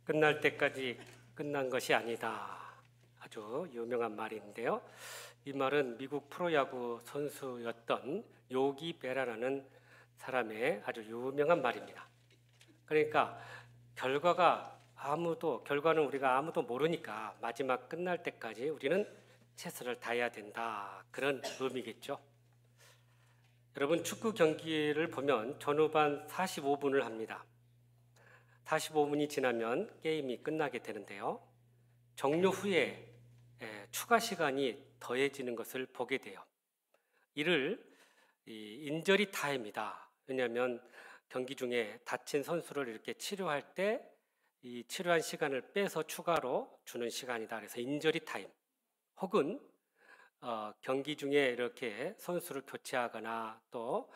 끝날 때까지 끝난 것이 아니다. 아주 유명한 말인데요. 이 말은 미국 프로야구 선수였던 요기 베라라는 사람의 아주 유명한 말입니다. 그러니까 결과는 우리가 아무도 모르니까 마지막 끝날 때까지 우리는 최선을 다해야 된다. 그런 의미겠죠. 여러분, 축구 경기를 보면 전후반 45분을 합니다. 45분이 지나면 게임이 끝나게 되는데요. 종료 후에 추가 시간이 더해지는 것을 보게 돼요. 이를 인저리 타임이다. 왜냐하면 경기 중에 다친 선수를 이렇게 치료할 때 이 치료한 시간을 빼서 추가로 주는 시간이다. 그래서 인저리 타임. 혹은 경기 중에 이렇게 선수를 교체하거나 또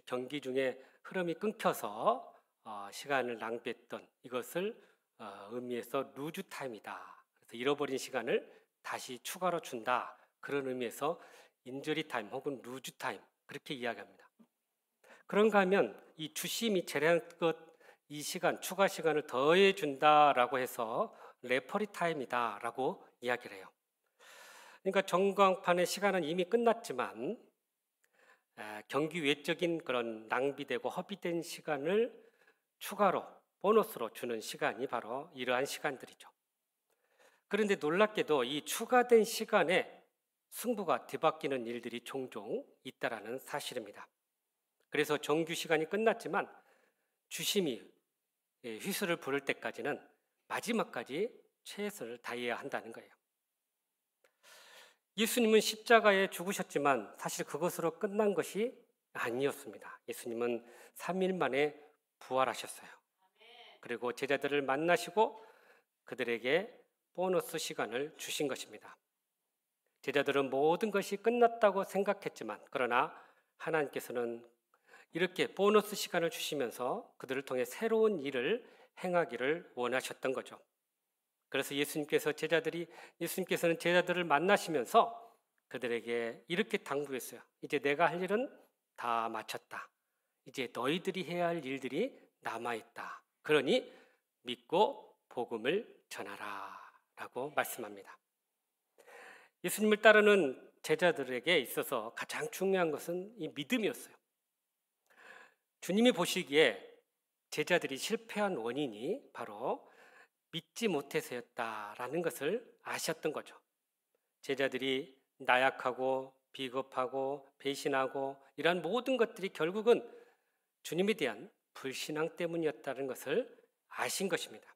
경기 중에 흐름이 끊겨서 시간을 낭비했던 이것을 의미해서 루즈 타임이다. 그래서 잃어버린 시간을 다시 추가로 준다. 그런 의미에서 인저리 타임 혹은 루즈 타임 그렇게 이야기합니다. 그런가 하면 이 주심이 제외한 이 시간 추가 시간을 더해 준다라고 해서 레퍼리 타임이다라고 이야기를 해요. 그러니까 전광판의 시간은 이미 끝났지만 경기 외적인 그런 낭비되고 허비된 시간을 추가로 보너스로 주는 시간이 바로 이러한 시간들이죠. 그런데 놀랍게도 이 추가된 시간에 승부가 뒤바뀌는 일들이 종종 있다라는 사실입니다. 그래서 정규 시간이 끝났지만 주심이 휘슬을 부를 때까지는 마지막까지 최선을 다해야 한다는 거예요. 예수님은 십자가에 죽으셨지만 사실 그것으로 끝난 것이 아니었습니다. 예수님은 3일 만에 부활하셨어요. 그리고 제자들을 만나시고 그들에게 보너스 시간을 주신 것입니다. 제자들은 모든 것이 끝났다고 생각했지만 그러나 하나님께서는 이렇게 보너스 시간을 주시면서 그들을 통해 새로운 일을 행하기를 원하셨던 거죠. 그래서 예수님께서는 제자들을 만나시면서 그들에게 이렇게 당부했어요. 이제 내가 할 일은 다 마쳤다. 이제 너희들이 해야 할 일들이 남아있다. 그러니 믿고 복음을 전하라 라고 말씀합니다. 예수님을 따르는 제자들에게 있어서 가장 중요한 것은 이 믿음이었어요. 주님이 보시기에 제자들이 실패한 원인이 바로 믿지 못해서였다라는 것을 아셨던 거죠. 제자들이 나약하고 비겁하고 배신하고 이러한 모든 것들이 결국은 주님에 대한 불신앙 때문이었다는 것을 아신 것입니다.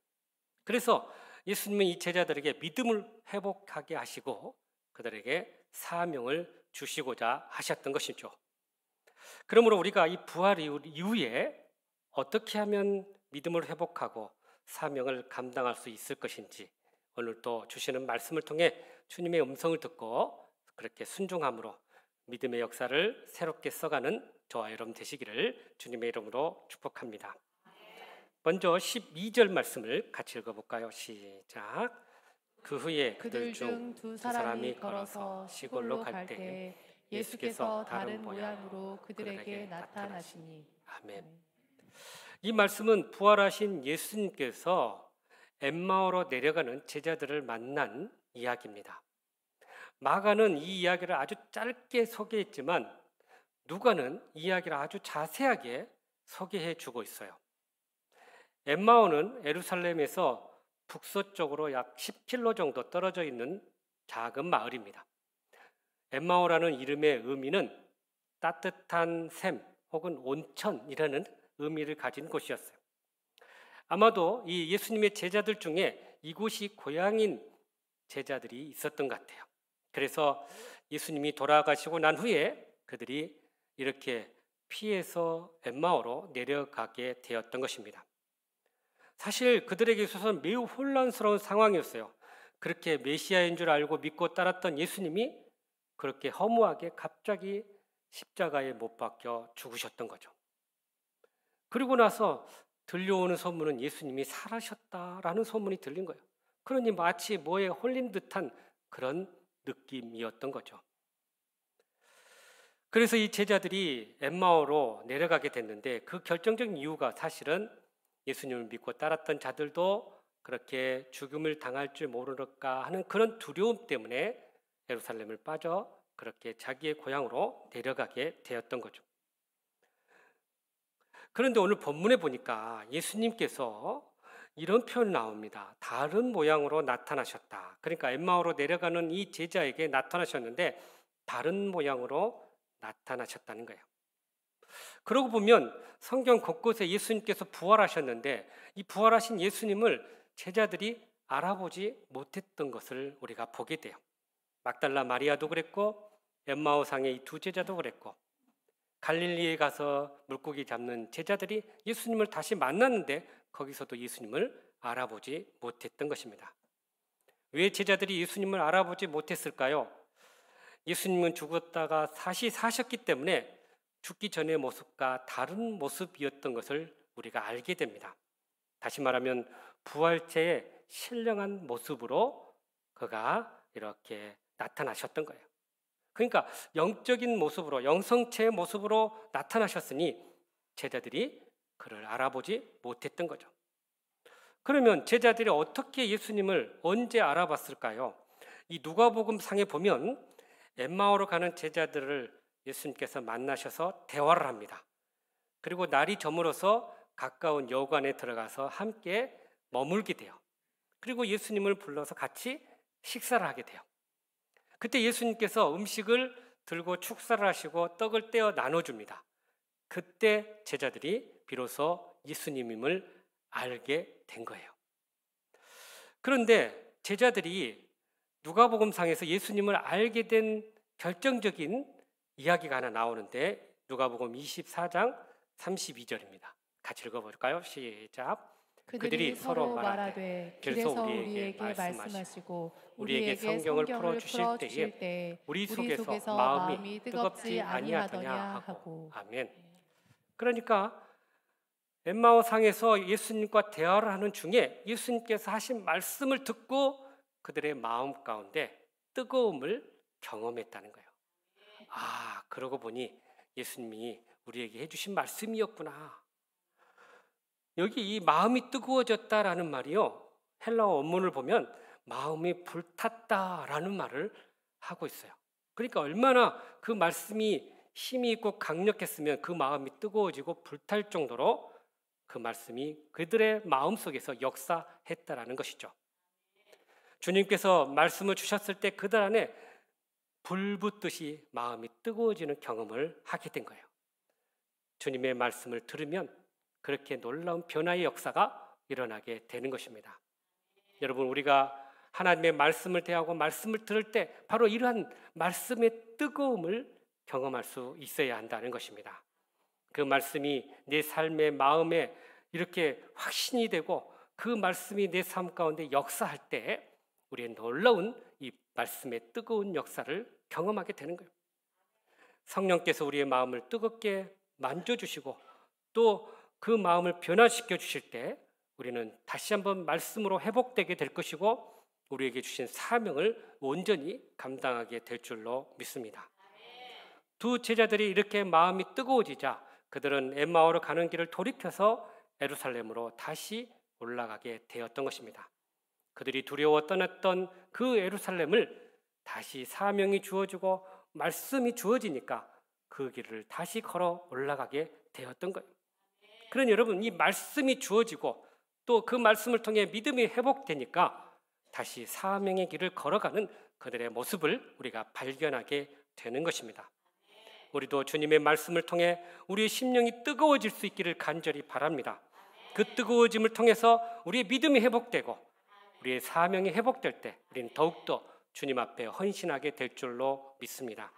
그래서 예수님은 이 제자들에게 믿음을 회복하게 하시고 그들에게 사명을 주시고자 하셨던 것이죠. 그러므로 우리가 이 부활 이후에 어떻게 하면 믿음을 회복하고 사명을 감당할 수 있을 것인지 오늘 또 주시는 말씀을 통해 주님의 음성을 듣고 그렇게 순종함으로 믿음의 역사를 새롭게 써가는 저와 여러분 되시기를 주님의 이름으로 축복합니다. 먼저 12절 말씀을 같이 읽어볼까요? 시작. 그 후에 그들 중 두 사람이 걸어서 시골로 갈 때 예수께서 다른 모양으로 그들에게 나타나시니. 아멘. 이 말씀은 부활하신 예수님께서 엠마오로 내려가는 제자들을 만난 이야기입니다. 마가는 이 이야기를 아주 짧게 소개했지만 누가는 이 이야기를 아주 자세하게 소개해 주고 있어요. 엠마오는 예루살렘에서 북서쪽으로 약 10km 정도 떨어져 있는 작은 마을입니다. 엠마오라는 이름의 의미는 따뜻한 샘 혹은 온천이라는 의미를 가진 곳이었어요. 아마도 이 예수님의 제자들 중에 이곳이 고향인 제자들이 있었던 것 같아요. 그래서 예수님이 돌아가시고 난 후에 그들이 이렇게 피해서 엠마오로 내려가게 되었던 것입니다. 사실 그들에게 있어서는 매우 혼란스러운 상황이었어요. 그렇게 메시아인 줄 알고 믿고 따랐던 예수님이 그렇게 허무하게 갑자기 십자가에 못 박혀 죽으셨던 거죠. 그리고 나서 들려오는 소문은 예수님이 살아셨다라는 소문이 들린 거예요. 그러니 마치 뭐에 홀린 듯한 그런 느낌이었던 거죠. 그래서 이 제자들이 엠마오로 내려가게 됐는데 그 결정적인 이유가 사실은 예수님을 믿고 따랐던 자들도 그렇게 죽음을 당할 줄 모를까 하는 그런 두려움 때문에 예루살렘을 빠져 그렇게 자기의 고향으로 내려가게 되었던 거죠. 그런데 오늘 본문에 보니까 예수님께서 이런 표현이 나옵니다. 다른 모양으로 나타나셨다. 그러니까 엠마오로 내려가는 이 제자에게 나타나셨는데 다른 모양으로 나타나셨다는 거예요. 그러고 보면 성경 곳곳에 예수님께서 부활하셨는데 이 부활하신 예수님을 제자들이 알아보지 못했던 것을 우리가 보게 돼요. 막달라 마리아도 그랬고 엠마오상의 이 두 제자도 그랬고 갈릴리에 가서 물고기 잡는 제자들이 예수님을 다시 만났는데 거기서도 예수님을 알아보지 못했던 것입니다. 왜 제자들이 예수님을 알아보지 못했을까요? 예수님은 죽었다가 다시 사셨기 때문에 죽기 전의 모습과 다른 모습이었던 것을 우리가 알게 됩니다. 다시 말하면 부활체의 신령한 모습으로 그가 이렇게 나타나셨던 거예요. 그러니까 영적인 모습으로, 영성체의 모습으로 나타나셨으니 제자들이 그를 알아보지 못했던 거죠. 그러면 제자들이 어떻게 예수님을 언제 알아봤을까요? 이 누가복음 상에 보면 엠마오로 가는 제자들을 예수님께서 만나셔서 대화를 합니다. 그리고 날이 저물어서 가까운 여관에 들어가서 함께 머물게 돼요. 그리고 예수님을 불러서 같이 식사를 하게 돼요. 그때 예수님께서 음식을 들고 축사를 하시고 떡을 떼어 나눠줍니다. 그때 제자들이 비로소 예수님임을 알게 된 거예요. 그런데 제자들이 누가복음상에서 예수님을 알게 된 결정적인 이야기가 하나 나오는데 누가복음 24장 32절입니다. 같이 읽어볼까요? 시작. 그들이 서로 말하되 길에서 우리에게 말씀하시고 우리에게 성경을 풀어주실 때에 우리 속에서 마음이 뜨겁지 아니하더냐 하고. 아멘. 그러니까 엠마오상에서 예수님과 대화를 하는 중에 예수님께서 하신 말씀을 듣고 그들의 마음 가운데 뜨거움을 경험했다는 거예요. 아, 그러고 보니 예수님이 우리에게 해주신 말씀이었구나. 여기 이 마음이 뜨거워졌다라는 말이요, 헬라어 원문을 보면 마음이 불탔다라는 말을 하고 있어요. 그러니까 얼마나 그 말씀이 힘이 있고 강력했으면 그 마음이 뜨거워지고 불탈 정도로 그 말씀이 그들의 마음속에서 역사했다라는 것이죠. 주님께서 말씀을 주셨을 때 그들 안에 불 붙듯이 마음이 뜨거워지는 경험을 하게 된 거예요. 주님의 말씀을 들으면 그렇게 놀라운 변화의 역사가 일어나게 되는 것입니다. 여러분, 우리가 하나님의 말씀을 대하고 말씀을 들을 때 바로 이러한 말씀의 뜨거움을 경험할 수 있어야 한다는 것입니다. 그 말씀이 내 삶의 마음에 이렇게 확신이 되고 그 말씀이 내 삶 가운데 역사할 때 우리의 놀라운 이 말씀의 뜨거운 역사를 경험하게 되는 거예요. 성령께서 우리의 마음을 뜨겁게 만져주시고 또 그 마음을 변화시켜 주실 때 우리는 다시 한번 말씀으로 회복되게 될 것이고 우리에게 주신 사명을 온전히 감당하게 될 줄로 믿습니다. 두 제자들이 이렇게 마음이 뜨거워지자 그들은 엠마오로 가는 길을 돌이켜서 예루살렘으로 다시 올라가게 되었던 것입니다. 그들이 두려워 떠났던 그 예루살렘을 다시 사명이 주어지고 말씀이 주어지니까 그 길을 다시 걸어 올라가게 되었던 거예요. 그러니 여러분, 이 말씀이 주어지고 또 그 말씀을 통해 믿음이 회복되니까 다시 사명의 길을 걸어가는 그들의 모습을 우리가 발견하게 되는 것입니다. 우리도 주님의 말씀을 통해 우리의 심령이 뜨거워질 수 있기를 간절히 바랍니다. 그 뜨거워짐을 통해서 우리의 믿음이 회복되고 우리의 사명이 회복될 때 우리는 더욱더 주님 앞에 헌신하게 될 줄로 믿습니다.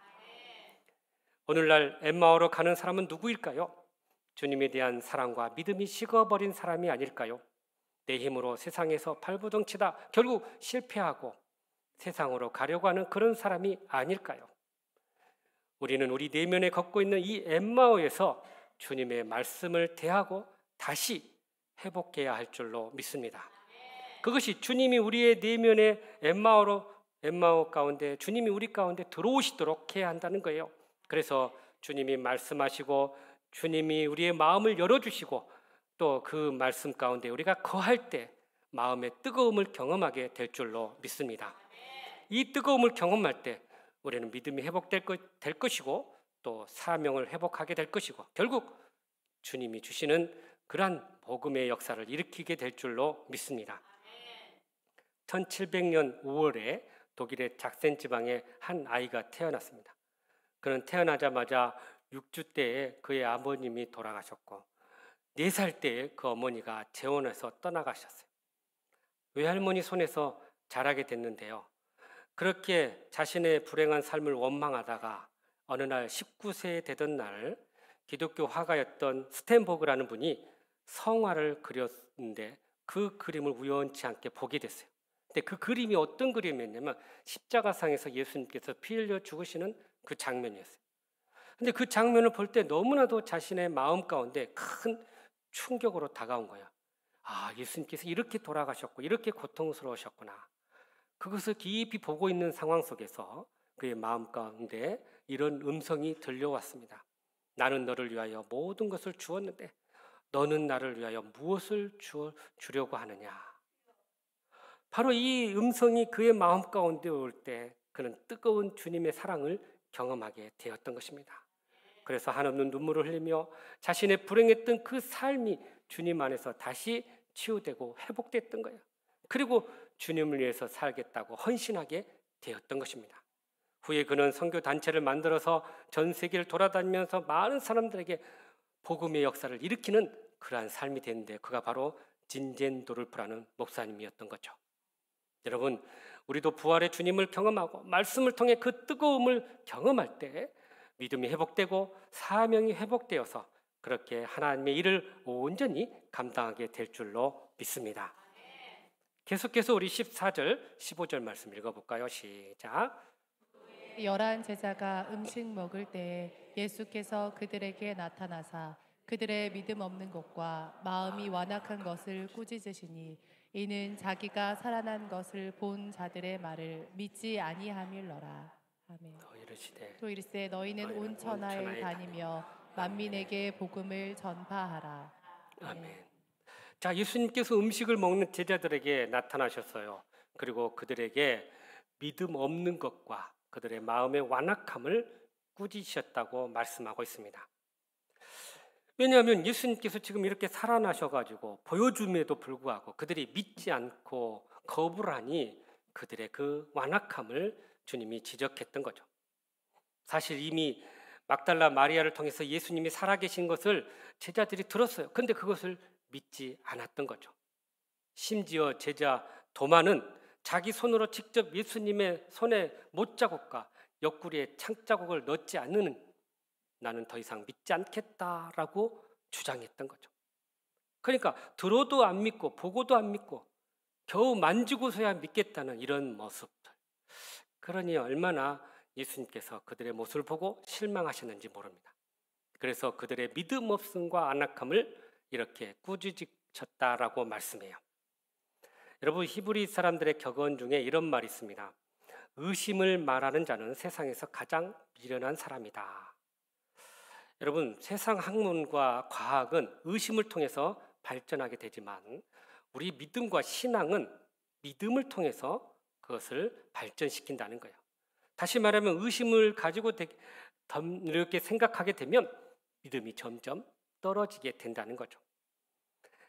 오늘날 엠마오로 가는 사람은 누구일까요? 주님에 대한 사랑과 믿음이 식어버린 사람이 아닐까요? 내 힘으로 세상에서 발부둥치다 결국 실패하고 세상으로 가려고 하는 그런 사람이 아닐까요? 우리는 우리 내면에 걷고 있는 이 엠마오에서 주님의 말씀을 대하고 다시 회복해야 할 줄로 믿습니다. 그것이 주님이 우리의 내면의 엠마오 가운데 주님이 우리 가운데 들어오시도록 해야 한다는 거예요. 그래서 주님이 말씀하시고 주님이 우리의 마음을 열어주시고 또 그 말씀 가운데 우리가 거할 때 마음의 뜨거움을 경험하게 될 줄로 믿습니다. 이 뜨거움을 경험할 때 우리는 믿음이 회복될 것이고 또 사명을 회복하게 될 것이고 결국 주님이 주시는 그러한 복음의 역사를 일으키게 될 줄로 믿습니다. 1700년 5월에 독일의 작센 지방에 한 아이가 태어났습니다. 그는 태어나자마자 6주 때에 그의 아버님이 돌아가셨고 4살 때에 그 어머니가 재혼해서 떠나가셨어요. 외할머니 손에서 자라게 됐는데요. 그렇게 자신의 불행한 삶을 원망하다가 어느 날 19세 되던 날 기독교 화가였던 스텐버그라는 분이 성화를 그렸는데 그 그림을 우연치 않게 보게 됐어요. 근데 그 그림이 어떤 그림이었냐면 십자가상에서 예수님께서 피 흘려 죽으시는 그 장면이었어요. 근데 그 장면을 볼 때 너무나도 자신의 마음 가운데 큰 충격으로 다가온 거예요. 아, 예수님께서 이렇게 돌아가셨고 이렇게 고통스러우셨구나. 그것을 깊이 보고 있는 상황 속에서 그의 마음 가운데 이런 음성이 들려왔습니다. 나는 너를 위하여 모든 것을 주었는데 너는 나를 위하여 무엇을 주려고 하느냐. 바로 이 음성이 그의 마음 가운데 올 때 그는 뜨거운 주님의 사랑을 경험하게 되었던 것입니다. 그래서 한없는 눈물을 흘리며 자신의 불행했던 그 삶이 주님 안에서 다시 치유되고 회복됐던 거예요. 그리고 주님을 위해서 살겠다고 헌신하게 되었던 것입니다. 후에 그는 선교 단체를 만들어서 전 세계를 돌아다니면서 많은 사람들에게 복음의 역사를 일으키는 그러한 삶이 됐는데 그가 바로 진젠도르프라는 목사님이었던 거죠. 여러분, 우리도 부활의 주님을 경험하고 말씀을 통해 그 뜨거움을 경험할 때 믿음이 회복되고 사명이 회복되어서 그렇게 하나님의 일을 온전히 감당하게 될 줄로 믿습니다. 계속해서 우리 14절, 15절 말씀 읽어볼까요? 시작. 11 제자가 음식 먹을 때 예수께서 그들에게 나타나사 그들의 믿음 없는 것과 마음이 완악한 것을 꾸짖으시니 이는 자기가 살아난 것을 본 자들의 말을 믿지 아니함일러라. 아멘. 또 이르시되 너희는 온 천하에 다니며 만민에게 복음을 전파하라. 아멘. 자, 예수님께서 음식을 먹는 제자들에게 나타나셨어요. 그리고 그들에게 믿음 없는 것과 그들의 마음의 완악함을 꾸짖으셨다고 말씀하고 있습니다. 왜냐하면 예수님께서 지금 이렇게 살아나셔가지고 보여줌에도 불구하고 그들이 믿지 않고 거부를 하니 그들의 그 완악함을 주님이 지적했던 거죠. 사실 이미 막달라 마리아를 통해서 예수님이 살아계신 것을 제자들이 들었어요. 근데 그것을 믿지 않았던 거죠. 심지어 제자 도마는 자기 손으로 직접 예수님의 손에 못자국과 옆구리에 창자국을 넣지 않는 나는 더 이상 믿지 않겠다라고 주장했던 거죠. 그러니까 들어도 안 믿고 보고도 안 믿고 겨우 만지고서야 믿겠다는 이런 모습들. 그러니 얼마나 예수님께서 그들의 모습을 보고 실망하셨는지 모릅니다. 그래서 그들의 믿음 없음과 안악함을 이렇게 꾸짖으셨다라고 말씀해요. 여러분, 히브리 사람들의 격언 중에 이런 말이 있습니다. 의심을 말하는 자는 세상에서 가장 미련한 사람이다. 여러분, 세상 학문과 과학은 의심을 통해서 발전하게 되지만 우리 믿음과 신앙은 믿음을 통해서 그것을 발전시킨다는 거예요. 다시 말하면 의심을 가지고 이렇게 생각하게 되면 믿음이 점점 떨어지게 된다는 거죠.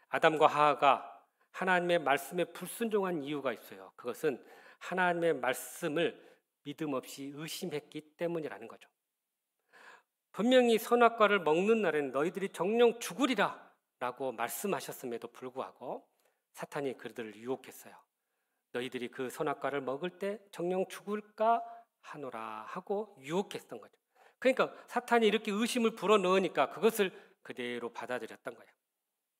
아담과 하와가 하나님의 말씀에 불순종한 이유가 있어요. 그것은 하나님의 말씀을 믿음 없이 의심했기 때문이라는 거죠. 분명히 선악과를 먹는 날에는 너희들이 정령 죽으리라 라고 말씀하셨음에도 불구하고 사탄이 그들을 유혹했어요. 너희들이 그 선악과를 먹을 때 정령 죽을까 하노라 하고 유혹했던 거죠. 그러니까 사탄이 이렇게 의심을 불어넣으니까 그것을 그대로 받아들였던 거예요.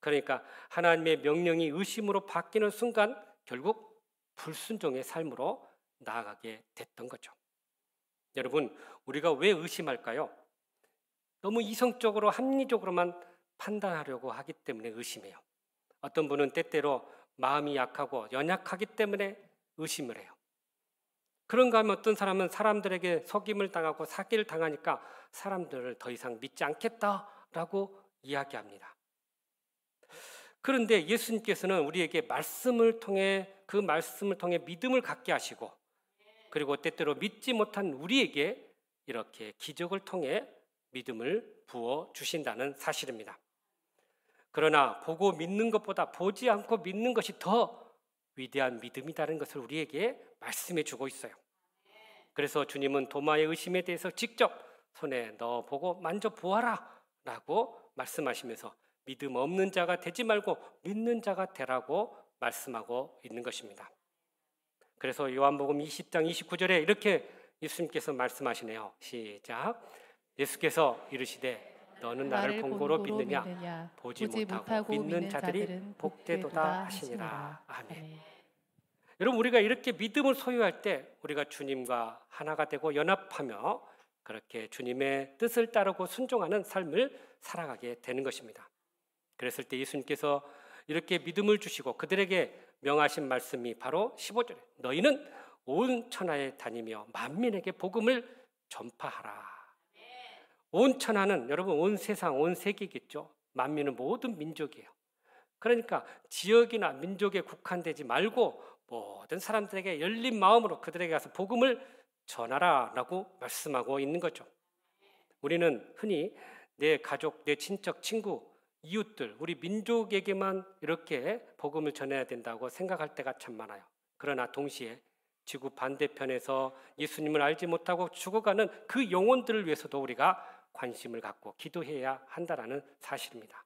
그러니까 하나님의 명령이 의심으로 바뀌는 순간 결국 불순종의 삶으로 나아가게 됐던 거죠. 여러분, 우리가 왜 의심할까요? 너무 이성적으로 합리적으로만 판단하려고 하기 때문에 의심해요. 어떤 분은 때때로 마음이 약하고 연약하기 때문에 의심을 해요. 그런가 하면 어떤 사람은 사람들에게 속임을 당하고 사기를 당하니까 사람들을 더 이상 믿지 않겠다라고 이야기합니다. 그런데 예수님께서는 우리에게 말씀을 통해 그 말씀을 통해 믿음을 갖게 하시고 그리고 때때로 믿지 못한 우리에게 이렇게 기적을 통해 믿음을 부어 주신다는 사실입니다. 그러나 보고 믿는 것보다 보지 않고 믿는 것이 더 위대한 믿음이라는 것을 우리에게 말씀해 주고 있어요. 그래서 주님은 도마의 의심에 대해서 직접 손에 넣어보고 만져보아라 라고 말씀하시면서 믿음 없는 자가 되지 말고 믿는 자가 되라고 말씀하고 있는 것입니다. 그래서 요한복음 20장 29절에 이렇게 예수님께서 말씀하시네요. 시작. 예수께서 이르시되 너는 나를 본고로 믿느냐? 보지 못하고 믿는 자들이 복되도다 하시니라. 아멘. 여러분, 우리가 이렇게 믿음을 소유할 때 우리가 주님과 하나가 되고 연합하며 그렇게 주님의 뜻을 따르고 순종하는 삶을 살아가게 되는 것입니다. 그랬을 때 예수님께서 이렇게 믿음을 주시고 그들에게 명하신 말씀이 바로 15절에 너희는 온 천하에 다니며 만민에게 복음을 전파하라. 온 천하는 여러분 온 세상, 온 세계겠죠. 만민은 모든 민족이에요. 그러니까 지역이나 민족에 국한되지 말고 모든 사람들에게 열린 마음으로 그들에게 가서 복음을 전하라라고 말씀하고 있는 거죠. 우리는 흔히 내 가족, 내 친척, 친구, 이웃들, 우리 민족에게만 이렇게 복음을 전해야 된다고 생각할 때가 참 많아요. 그러나 동시에 지구 반대편에서 예수님을 알지 못하고 죽어가는 그 영혼들을 위해서도 우리가 관심을 갖고 기도해야 한다는 사실입니다.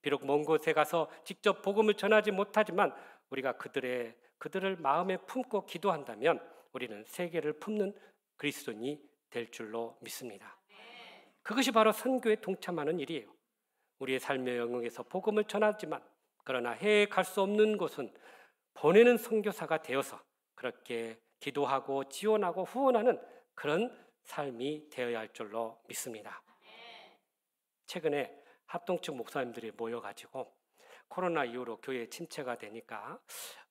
비록 먼 곳에 가서 직접 복음을 전하지 못하지만 우리가 그들을 마음에 품고 기도한다면 우리는 세계를 품는 그리스도인이 될 줄로 믿습니다. 그것이 바로 선교에 동참하는 일이에요. 우리의 삶의 영역에서 복음을 전하지만 그러나 해외에 갈 수 없는 곳은 보내는 선교사가 되어서 그렇게 기도하고 지원하고 후원하는 그런 삶이 되어야 할 줄로 믿습니다. 최근에 합동측 목사님들이 모여가지고 코로나 이후로 교회 침체가 되니까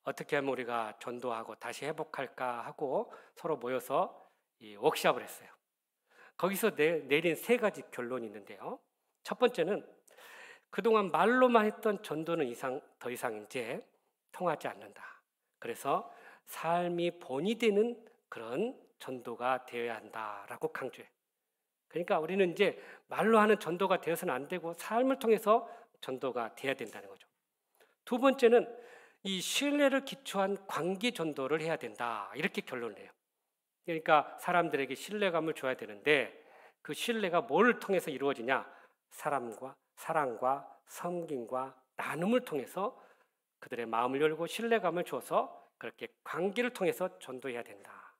어떻게 하면 우리가 전도하고 다시 회복할까 하고 서로 모여서 워크숍을 했어요. 거기서 내린 세 가지 결론이 있는데요. 첫 번째는 그동안 말로만 했던 전도는 더 이상 이제 통하지 않는다. 그래서 삶이 본이 되는 그런 전도가 되어야 한다라고 강조해. 그러니까 우리는 이제 말로 하는 전도가 되어서는 안 되고 삶을 통해서 전도가 돼야 된다는 거죠. 두 번째는 이 신뢰를 기초한 관계 전도를 해야 된다. 이렇게 결론을 해요. 그러니까 사람들에게 신뢰감을 줘야 되는데 그 신뢰가 뭘 통해서 이루어지냐? 사랑과 섬김과 나눔을 통해서 그들의 마음을 열고 신뢰감을 줘서 그렇게 관계를 통해서 전도해야 된다.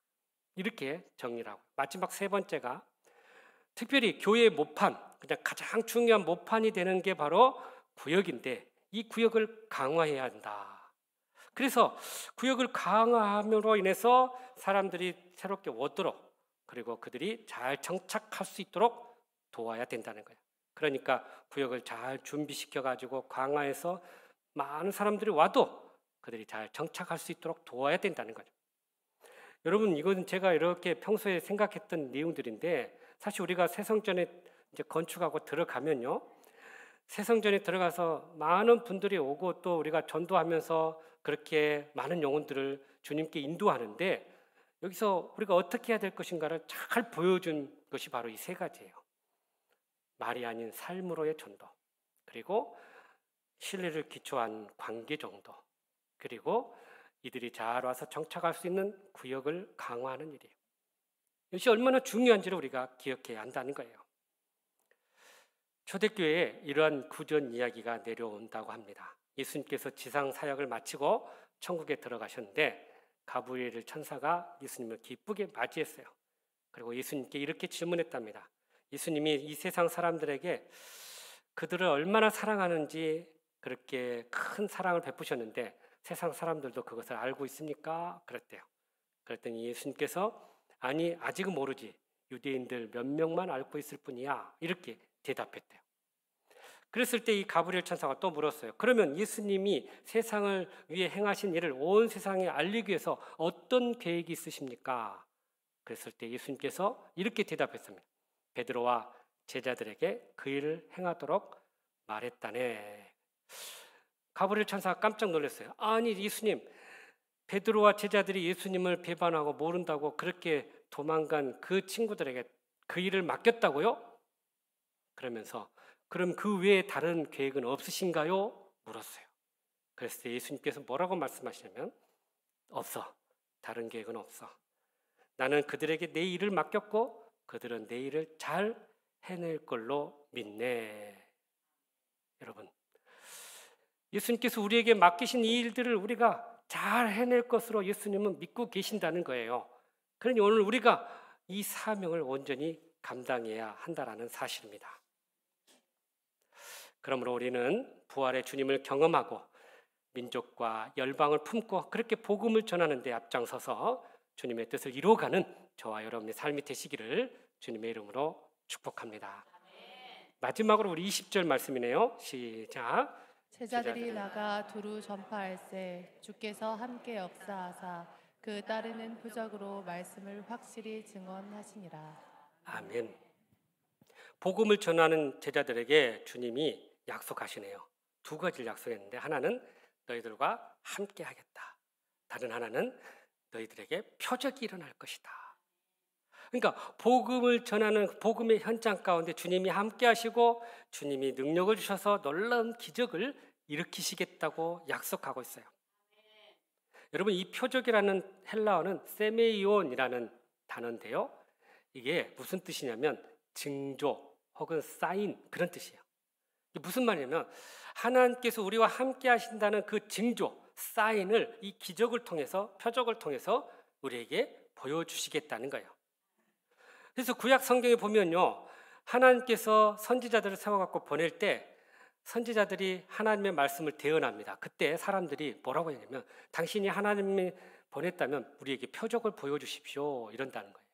이렇게 정리를 하고 마지막 세 번째가 특별히 교회의 모판, 그냥 가장 중요한 모판이 되는 게 바로 구역인데 이 구역을 강화해야 한다. 그래서 구역을 강화함으로 인해서 사람들이 새롭게 오도록 그리고 그들이 잘 정착할 수 있도록 도와야 된다는 거예요. 그러니까 구역을 잘 준비시켜가지고 강화해서 많은 사람들이 와도 그들이 잘 정착할 수 있도록 도와야 된다는 거죠. 여러분, 이건 제가 이렇게 평소에 생각했던 내용들인데 사실 우리가 새성전에 이제 건축하고 들어가면요, 새성전에 들어가서 많은 분들이 오고 또 우리가 전도하면서 그렇게 많은 영혼들을 주님께 인도하는데 여기서 우리가 어떻게 해야 될 것인가를 잘 보여준 것이 바로 이 세 가지예요. 말이 아닌 삶으로의 전도, 그리고 신뢰를 기초한 관계 정도, 그리고 이들이 잘 와서 정착할 수 있는 구역을 강화하는 일이에요. 이것이 얼마나 중요한지를 우리가 기억해야 한다는 거예요. 초대교회에 이러한 구전 이야기가 내려온다고 합니다. 예수님께서 지상 사역을 마치고 천국에 들어가셨는데 가브리엘 천사가 예수님을 기쁘게 맞이했어요. 그리고 예수님께 이렇게 질문했답니다. 예수님이 이 세상 사람들에게 그들을 얼마나 사랑하는지 그렇게 큰 사랑을 베푸셨는데 세상 사람들도 그것을 알고 있습니까? 그랬대요. 그랬더니 예수님께서 아니 아직은 모르지. 유대인들 몇 명만 알고 있을 뿐이야. 이렇게 대답했대요. 그랬을 때 이 가브리엘 천사가 또 물었어요. 그러면 예수님이 세상을 위해 행하신 일을 온 세상에 알리기 위해서 어떤 계획이 있으십니까? 그랬을 때 예수님께서 이렇게 대답했습니다. 베드로와 제자들에게 그 일을 행하도록 말했다네. 가브리엘 천사가 깜짝 놀랐어요. 아니 예수님, 베드로와 제자들이 예수님을 배반하고 모른다고 그렇게 도망간 그 친구들에게 그 일을 맡겼다고요? 그러면서 그럼 그 외에 다른 계획은 없으신가요? 물었어요. 그래서 예수님께서 뭐라고 말씀하시냐면 없어. 다른 계획은 없어. 나는 그들에게 내 일을 맡겼고 그들은 내 일을 잘 해낼 걸로 믿네. 여러분, 예수님께서 우리에게 맡기신 이 일들을 우리가 잘 해낼 것으로 예수님은 믿고 계신다는 거예요. 그러니 오늘 우리가 이 사명을 온전히 감당해야 한다는 사실입니다. 그러므로 우리는 부활의 주님을 경험하고 민족과 열방을 품고 그렇게 복음을 전하는 데 앞장서서 주님의 뜻을 이루어가는 저와 여러분의 삶이 되시기를 주님의 이름으로 축복합니다. 마지막으로 우리 20절 말씀이네요. 시작. 제자들이 나가 두루 전파할세 주께서 함께 역사하사 그 따르는 표적으로 말씀을 확실히 증언하시니라. 아멘. 복음을 전하는 제자들에게 주님이 약속하시네요. 두 가지를 약속했는데 하나는 너희들과 함께 하겠다. 다른 하나는 너희들에게 표적이 일어날 것이다. 그러니까 복음을 전하는 복음의 현장 가운데 주님이 함께 하시고 주님이 능력을 주셔서 놀라운 기적을 일으키시겠다고 약속하고 있어요. 여러분, 이 표적이라는 헬라어는 세메이온이라는 단어인데요. 이게 무슨 뜻이냐면 징조 혹은 사인, 그런 뜻이에요. 이게 무슨 말이냐면 하나님께서 우리와 함께 하신다는 그 징조, 사인을 이 기적을 통해서, 표적을 통해서 우리에게 보여주시겠다는 거예요. 그래서 구약 성경에 보면요, 하나님께서 선지자들을 세워갖고 보낼 때 선지자들이 하나님의 말씀을 대언합니다. 그때 사람들이 뭐라고 했냐면 당신이 하나님이 보냈다면 우리에게 표적을 보여주십시오, 이런다는 거예요.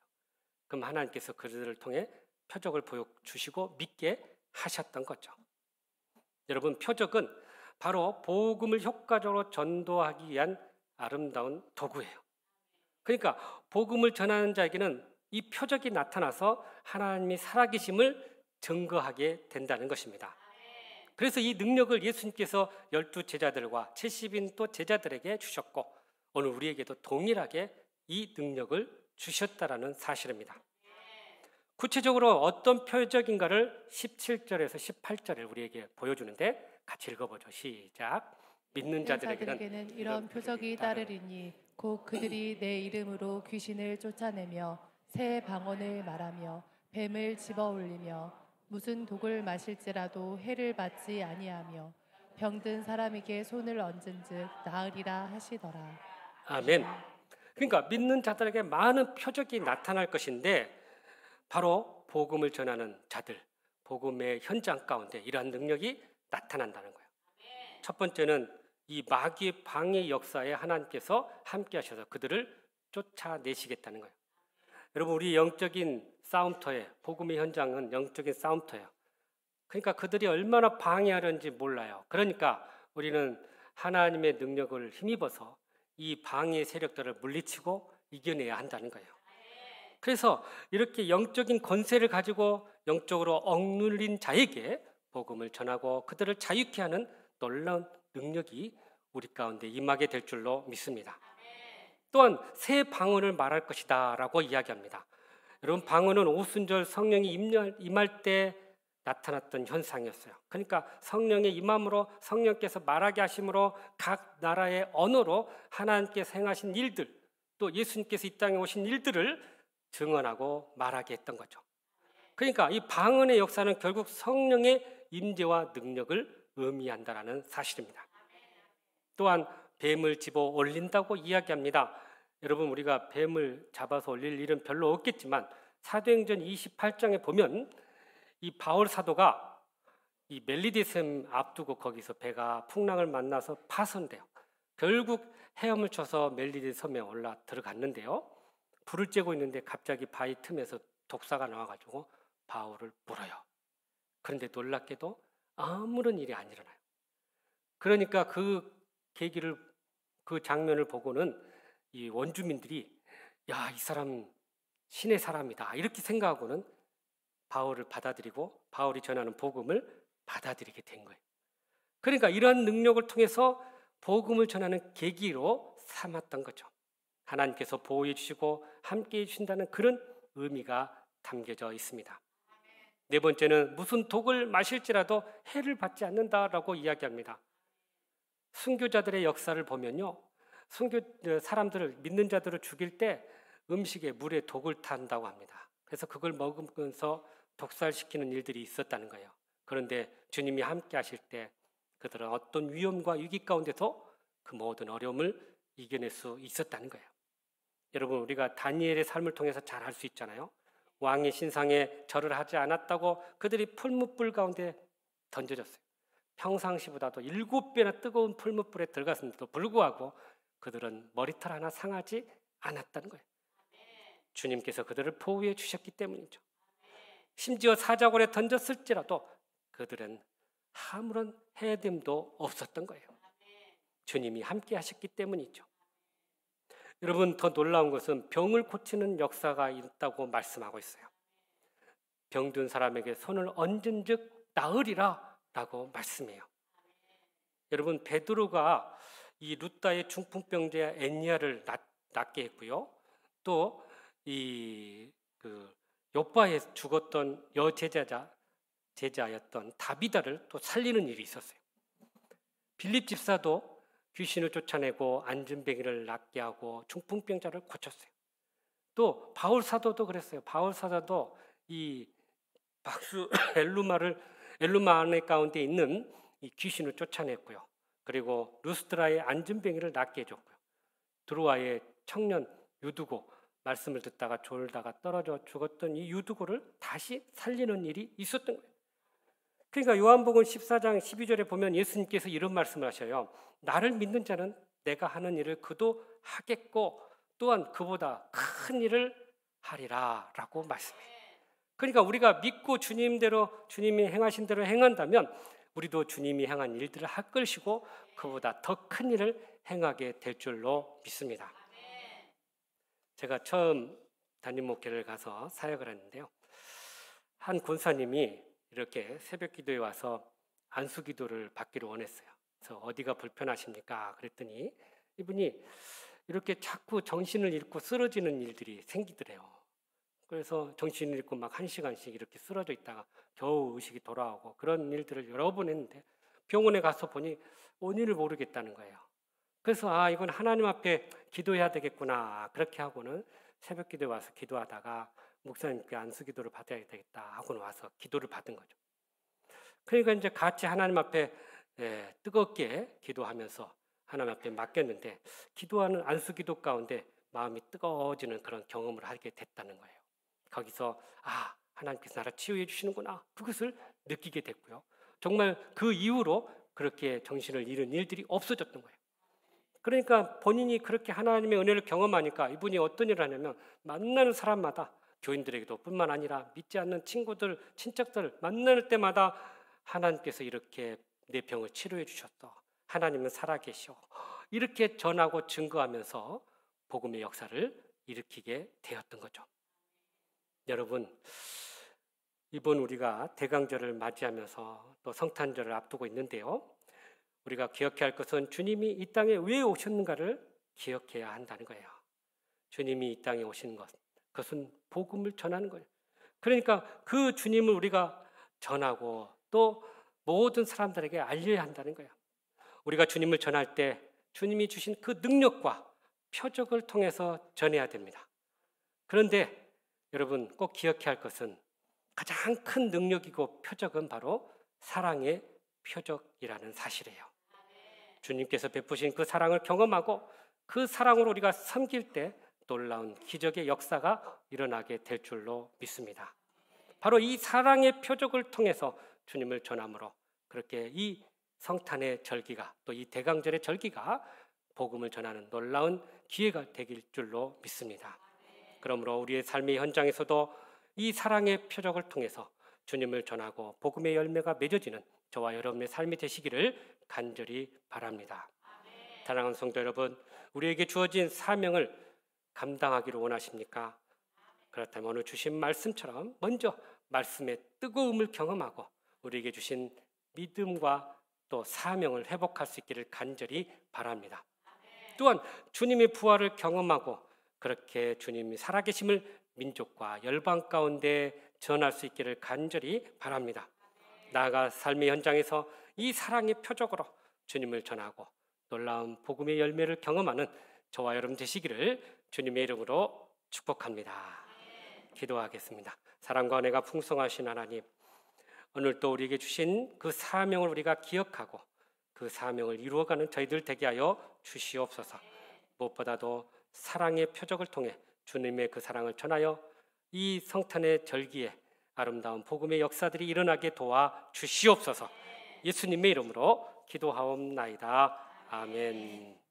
그럼 하나님께서 그들을 통해 표적을 보여주시고 믿게 하셨던 거죠. 여러분, 표적은 바로 복음을 효과적으로 전도하기 위한 아름다운 도구예요. 그러니까 복음을 전하는 자에게는 이 표적이 나타나서 하나님이 살아계심을 증거하게 된다는 것입니다. 그래서 이 능력을 예수님께서 12 제자들과 70인 또 제자들에게 주셨고 오늘 우리에게도 동일하게 이 능력을 주셨다라는 사실입니다. 구체적으로 어떤 표적인가를 17절에서 18절에 우리에게 보여주는데 같이 읽어보죠. 시작. 믿는 자들에게는 이런 표적이 따르리니 곧 그들이 내 이름으로 귀신을 쫓아내며 새 방언을 말하며 뱀을 집어올리며 무슨 독을 마실지라도 해를 받지 아니하며 병든 사람에게 손을 얹은즉 나으리라 하시더라. 아멘. 그러니까 믿는 자들에게 많은 표적이 나타날 것인데 바로 복음을 전하는 자들, 복음의 현장 가운데 이러한 능력이 나타난다는 거예요. 첫 번째는 이 마귀의 방해 역사에 하나님께서 함께 하셔서 그들을 쫓아내시겠다는 거예요. 여러분, 우리 영적인 싸움터에, 복음의 현장은 영적인 싸움터예요. 그러니까 그들이 얼마나 방해하려는지 몰라요. 그러니까 우리는 하나님의 능력을 힘입어서 이 방해 세력들을 물리치고 이겨내야 한다는 거예요. 그래서 이렇게 영적인 권세를 가지고 영적으로 억눌린 자에게 복음을 전하고 그들을 자유케 하는 놀라운 능력이 우리 가운데 임하게 될 줄로 믿습니다. 또한 새 방언을 말할 것이다 라고 이야기합니다. 여러분, 방언은 오순절 성령이 임할 때 나타났던 현상이었어요. 그러니까 성령의 임함으로 성령께서 말하게 하심으로 각 나라의 언어로 하나님께서 행하신 일들, 또 예수님께서 이 땅에 오신 일들을 증언하고 말하게 했던 거죠. 그러니까 이 방언의 역사는 결국 성령의 임재와 능력을 의미한다는 사실입니다. 또한 뱀을 집어 올린다고 이야기합니다. 여러분, 우리가 뱀을 잡아서 올릴 일은 별로 없겠지만 사도행전 28장에 보면 이 바울 사도가 이 멜리디셈 앞두고 거기서 배가 풍랑을 만나서 파손돼요. 결국 헤엄을 쳐서 멜리디 섬에 올라 들어갔는데요. 불을 쬐고 있는데 갑자기 바위 틈에서 독사가 나와가지고 바울을 물어요. 그런데 놀랍게도 아무런 일이 안 일어나요. 그러니까 그 계기를, 그 장면을 보고는 이 원주민들이 야, 이 사람 신의 사람이다 이렇게 생각하고는 바울을 받아들이고 바울이 전하는 복음을 받아들이게 된 거예요. 그러니까 이러한 능력을 통해서 복음을 전하는 계기로 삼았던 거죠. 하나님께서 보호해 주시고 함께해 주신다는 그런 의미가 담겨져 있습니다. 네 번째는 무슨 독을 마실지라도 해를 받지 않는다라고 이야기합니다. 순교자들의 역사를 보면요, 사람들을, 믿는 자들을 죽일 때 음식에 물에 독을 탄다고 합니다. 그래서 그걸 먹으면서 독살시키는 일들이 있었다는 거예요. 그런데 주님이 함께 하실 때 그들은 어떤 위험과 위기 가운데서 그 모든 어려움을 이겨낼 수 있었다는 거예요. 여러분, 우리가 다니엘의 삶을 통해서 잘 알 수 있잖아요. 왕의 신상에 절을 하지 않았다고 그들이 풀무불 가운데 던져졌어요. 평상시보다도 7배나 뜨거운 풀무불에 들어갔음에도 불구하고 그들은 머리털 하나 상하지 않았다는 거예요. 주님께서 그들을 보호해 주셨기 때문이죠. 심지어 사자굴에 던졌을지라도 그들은 아무런 해됨도 없었던 거예요. 주님이 함께 하셨기 때문이죠. 여러분, 더 놀라운 것은 병을 고치는 역사가 있다고 말씀하고 있어요. 병든 사람에게 손을 얹은 즉 나으리라 라고 말씀해요. 여러분, 베드로가 이 루다의 중풍병자 애니야를 낫게 했고요. 또 이 요바에 죽었던 제자였던 다비다를 또 살리는 일이 있었어요. 빌립 집사도 귀신을 쫓아내고 안진뱅이를 낫게 하고 중풍병자를 고쳤어요. 또 바울 사도도 그랬어요. 바울 사도도 이 박수 엘루마 안에 가운데 있는 이 귀신을 쫓아냈고요. 그리고 루스드라의 안진뱅이를 낫게 해줬고요. 드로아의 청년 유두고, 말씀을 듣다가 졸다가 떨어져 죽었던 이 유두고를 다시 살리는 일이 있었던 거예요. 그러니까 요한복음 14장 12절에 보면 예수님께서 이런 말씀을 하셔요. 나를 믿는 자는 내가 하는 일을 그도 하겠고 또한 그보다 큰 일을 하리라 라고 말씀해요. 그러니까 우리가 믿고 주님이 행하신 대로 행한다면 우리도 주님이 행한 일들을 할 것이고 그보다 더 큰 일을 행하게 될 줄로 믿습니다. 제가 처음 담임 목회를 가서 사역을 했는데요. 한 권사님이 이렇게 새벽 기도에 와서 안수 기도를 받기를 원했어요. 그래서 어디가 불편하십니까? 그랬더니 이분이 이렇게 자꾸 정신을 잃고 쓰러지는 일들이 생기더래요. 그래서 정신을 잃고 막 1시간씩 이렇게 쓰러져 있다가 겨우 의식이 돌아오고 그런 일들을 여러 번 했는데 병원에 가서 보니 원인을 모르겠다는 거예요. 그래서 이건 하나님 앞에 기도해야 되겠구나. 그렇게 하고는 새벽 기도에 와서 기도하다가 목사님께 안수 기도를 받아야 되겠다 하고는 와서 기도를 받은 거죠. 그러니까 이제 같이 하나님 앞에 뜨겁게 기도하면서 하나님 앞에 맡겼는데 기도하는 안수 기도 가운데 마음이 뜨거워지는 그런 경험을 하게 됐다는 거예요. 거기서 하나님께서 나를 치유해 주시는구나. 그것을 느끼게 됐고요. 정말 그 이후로 그렇게 정신을 잃은 일들이 없어졌던 거예요. 그러니까 본인이 그렇게 하나님의 은혜를 경험하니까 이분이 어떤 일을 하냐면 만나는 사람마다 교인들에게도 뿐만 아니라 믿지 않는 친구들, 친척들 만날 때마다 하나님께서 이렇게 내 병을 치료해 주셨어. 하나님은 살아계셔. 이렇게 전하고 증거하면서 복음의 역사를 일으키게 되었던 거죠. 여러분, 이번 우리가 대강절을 맞이하면서 또 성탄절을 앞두고 있는데요. 우리가 기억해야 할 것은 주님이 이 땅에 왜 오셨는가를 기억해야 한다는 거예요. 주님이 이 땅에 오시는 그것은 복음을 전하는 거예요. 그러니까 그 주님을 우리가 전하고 또 모든 사람들에게 알려야 한다는 거예요. 우리가 주님을 전할 때 주님이 주신 그 능력과 표적을 통해서 전해야 됩니다. 그런데 여러분 꼭 기억해야 할 것은 가장 큰 능력이고 표적은 바로 사랑의 표적이라는 사실이에요. 주님께서 베푸신 그 사랑을 경험하고 그 사랑으로 우리가 섬길 때 놀라운 기적의 역사가 일어나게 될 줄로 믿습니다. 바로 이 사랑의 표적을 통해서 주님을 전함으로 그렇게 이 성탄의 절기가 또 이 대강절의 절기가 복음을 전하는 놀라운 기회가 되길 줄로 믿습니다. 그러므로 우리의 삶의 현장에서도 이 사랑의 표적을 통해서 주님을 전하고 복음의 열매가 맺어지는 저와 여러분의 삶이 되시기를 간절히 바랍니다. 사랑하는 성도 여러분, 우리에게 주어진 사명을 감당하기를 원하십니까? 그렇다면 오늘 주신 말씀처럼 먼저 말씀의 뜨거움을 경험하고 우리에게 주신 믿음과 또 사명을 회복할 수 있기를 간절히 바랍니다. 또한 주님의 부활을 경험하고 그렇게 주님이 살아계심을 민족과 열방 가운데 전할 수 있기를 간절히 바랍니다. 나아가 삶의 현장에서 이 사랑의 표적으로 주님을 전하고 놀라운 복음의 열매를 경험하는 저와 여러분 되시기를 주님의 이름으로 축복합니다. 기도하겠습니다. 사랑과 은혜가 풍성하신 하나님, 오늘 또 우리에게 주신 그 사명을 우리가 기억하고 그 사명을 이루어가는 저희들 되게 하여 주시옵소서. 무엇보다도 사랑의 표적을 통해 주님의 그 사랑을 전하여 이 성탄의 절기에 아름다운 복음의 역사들이 일어나게 도와 주시옵소서. 예수님의 이름으로 기도하옵나이다. 아멘.